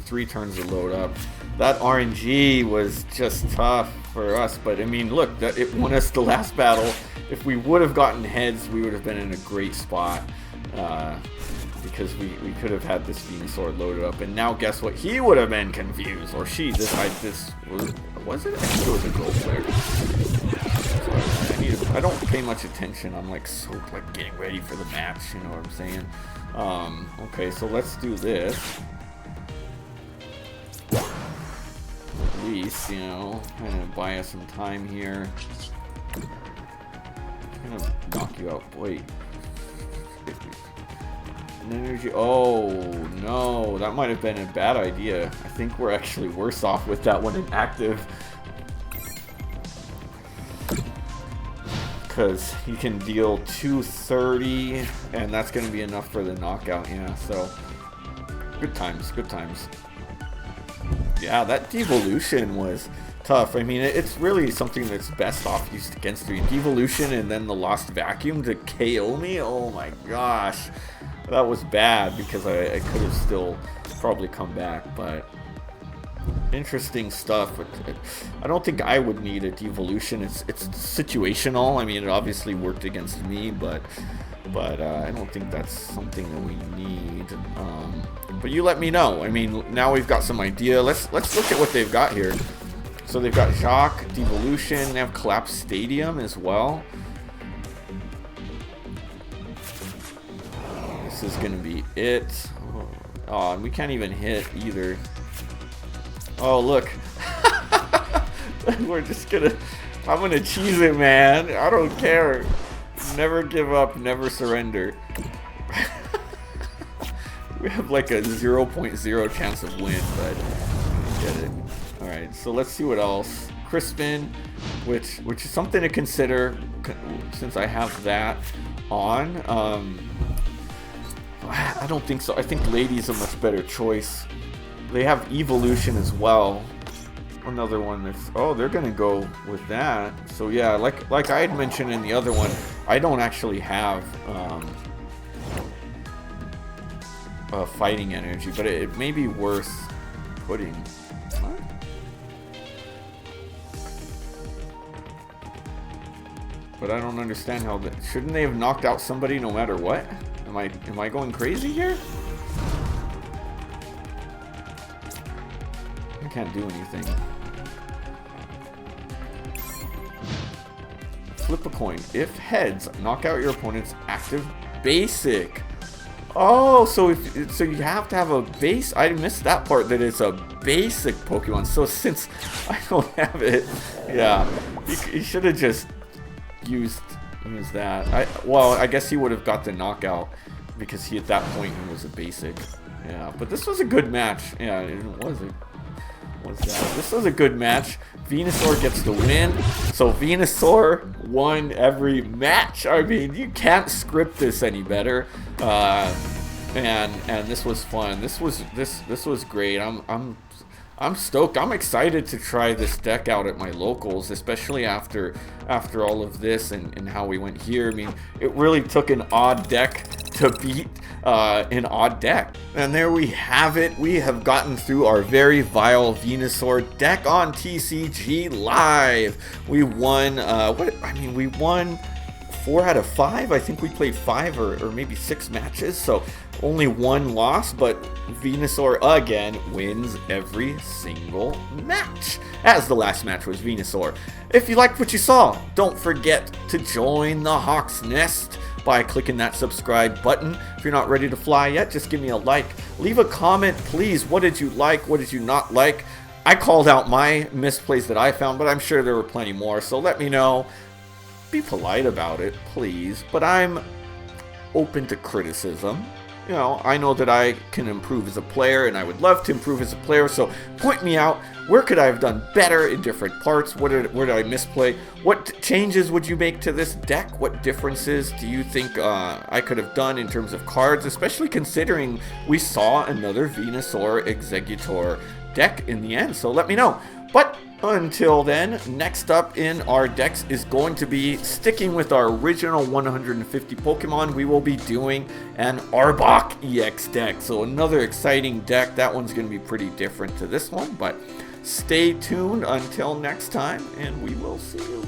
Speaker 1: 3 turns to load up. That RNG was just tough for us, but I mean, look, it won us the last battle. If we would have gotten heads, we would have been in a great spot, because we could have had this Venusaur loaded up, and now guess what? He would have been confused, or she. Was it? I think it was a gold player. I don't pay much attention. I'm like getting ready for the match. You know what I'm saying? Okay, so let's do this. At least, you know, kind of buy us some time here. Kind of knock you out. Wait, An energy. Oh no, that might have been a bad idea. I think we're actually worse off with that one inactive. Because he can deal 230, and that's going to be enough for the knockout. Yeah, so good times, good times. Yeah, that devolution was tough. I mean, it's really something that's best off used against me. Devolution and then the Lost Vacuum to KO me. Oh my gosh, that was bad because I could have still probably come back, but. Interesting stuff. I don't think I would need a devolution. It's situational. I mean, it obviously worked against me, but I don't think that's something that we need. But you let me know. I mean, now we've got some idea. Let's look at what they've got here. So they've got Jacques, devolution. They have Collapse Stadium as well. This is gonna be it. Oh, and we can't even hit either. Oh, look. We're just gonna... I'm gonna cheese it, man. I don't care. Never give up, never surrender. We have like a 0.0 chance of win, but get it. Alright, so let's see what else. Crispin, which is something to consider since I have that on. I don't think so. I think Lady's a much better choice. They have evolution as well. Another one that's... Oh, they're gonna go with that. So yeah, like I had mentioned in the other one, I don't actually have fighting energy, but it may be worth putting. What? But I don't understand how that... Shouldn't they have knocked out somebody no matter what? Am I going crazy here? I can't do anything. Flip a coin. If heads, knock out your opponent's active basic. Oh, so you have to have a base. I missed that part, that it's a basic Pokemon. So since I don't have it, yeah, you should have just used that. Well, I guess he would have got the knockout because at that point he was a basic. Yeah, but this was a good match. Yeah, it was a... This was a good match. Venusaur gets the win. So Venusaur won every match. I mean, you can't script this any better. And this was fun. This was great. I'm stoked. I'm excited to try this deck out at my locals, especially after all of this and how we went here. I mean, it really took an odd deck to beat an odd deck. And there we have it. We have gotten through our very vile Venusaur deck on TCG Live. We won, we won 4 out of 5. I think we played 5 or maybe 6 matches, so only 1 loss, but Venusaur again wins every single match, as the last match was Venusaur. If you liked what you saw, don't forget to join the Hawk's Nest by clicking that subscribe button. If you're not ready to fly yet, just give me a like. Leave a comment, please. What did you like? What did you not like? I called out my misplays that I found, but I'm sure there were plenty more, so let me know. Be polite about it, please, but I'm open to criticism. You know, I know that I can improve as a player, and I would love to improve as a player, so point me out. Where could I have done better in different parts? Where did I misplay? What changes would you make to this deck? What differences do you think I could have done in terms of cards, especially considering we saw another Venusaur Exeggutor deck in the end? So let me know. But until then, next up in our decks is going to be sticking with our original 150 Pokemon. We will be doing an Arbok EX deck. So another exciting deck. That one's going to be pretty different to this one, but stay tuned until next time, and we will see you.